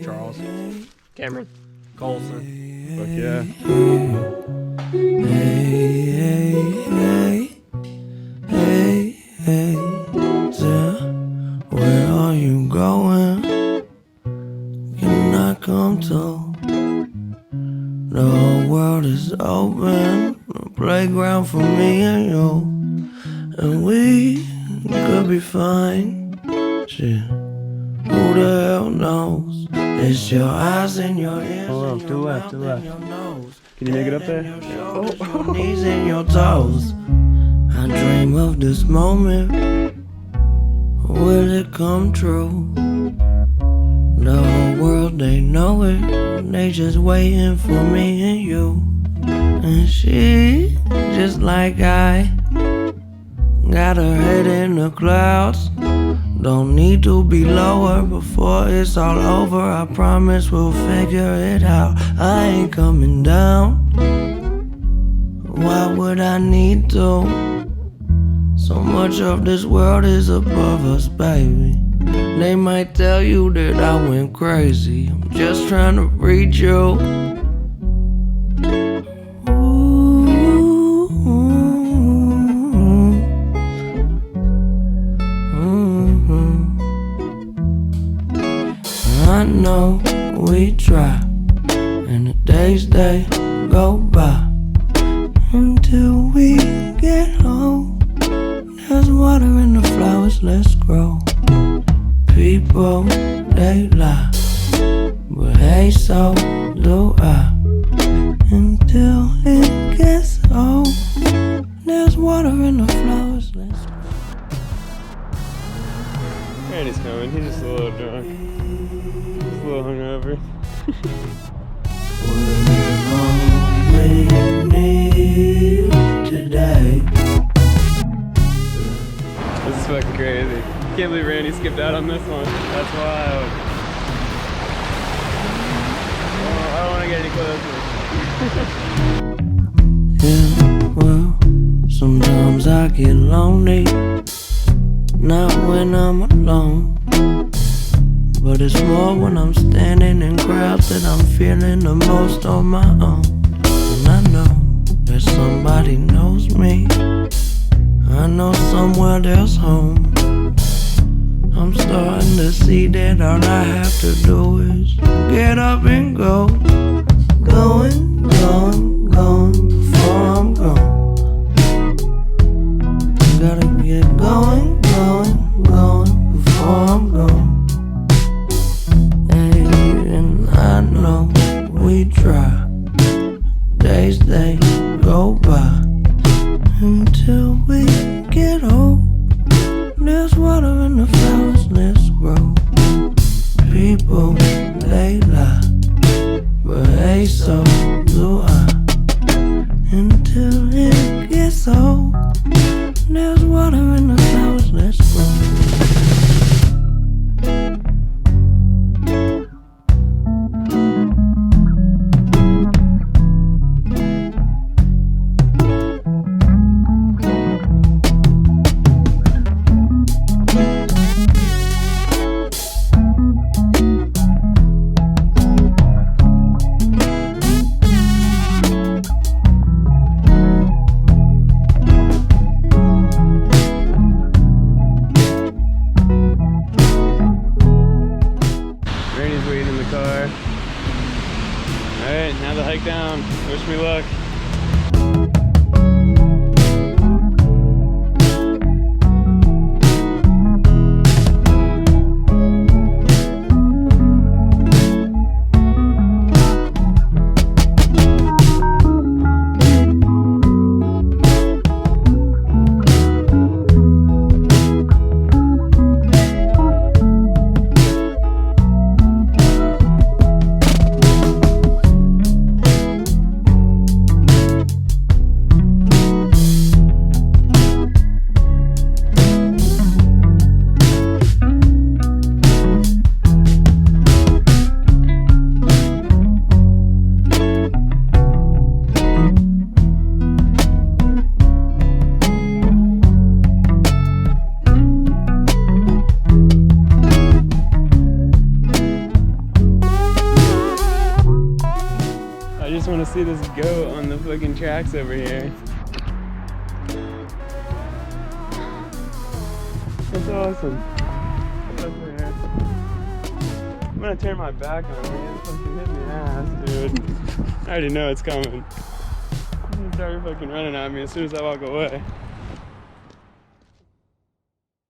Charles. Cameron. Colson. Fuck yeah. Where are you going? Can I come to? The whole world is open, a playground for me and you, and we could be fine. Shit, who the hell knows? It's your eyes and your ears. Hold on, and to the your left, to the mouth left. and your nose. Can you make it up there? Your shoulders, your knees and your toes. I dream of this moment. Will it come true? The whole world, they know it. They just waiting for me and you. And she, just like I, got her head in the clouds. Don't need to be lower before it's all over. I promise we'll figure it out. I ain't coming down. Why would I need to? So much of this world is above us, baby. They might tell you that I went crazy. I'm just trying to reach you. I know we try, and the days they go by until we get home. There's water in the flowers, let's grow. People, they lie, but hey, so do I. Until it gets old, there's water in the flowers, let's grow. Randy's coming, he's just a little drunk. Just a little hungover. We need today. This is fucking crazy. Can't believe Randy skipped out on this one. That's wild. Oh, I don't want to get any closer. Yeah, well, sometimes I get lonely, not when I'm alone, but it's more when I'm standing in crowds that I'm feeling the most on my own. And I know that somebody knows me. I know somewhere there's home. I'm starting to see that all I have to do is get up and go. Going, going, going before I'm gone. Gotta get going, going, going before I'm gone. And I know we try. Days they go by until we get old. There's water in the flowers, let's grow. People, they lie, but hey, so do I. Until it gets old, there's water in the flowers, let's grow. Randy's waiting in the car. Alright, now the hike down. Wish me luck. want to see this goat on the fucking tracks over here. That's awesome. Get over here. I'm gonna turn my back on him. He's fucking hit me ass, dude. I already know it's coming. He's gonna start fucking running at me as soon as I walk away.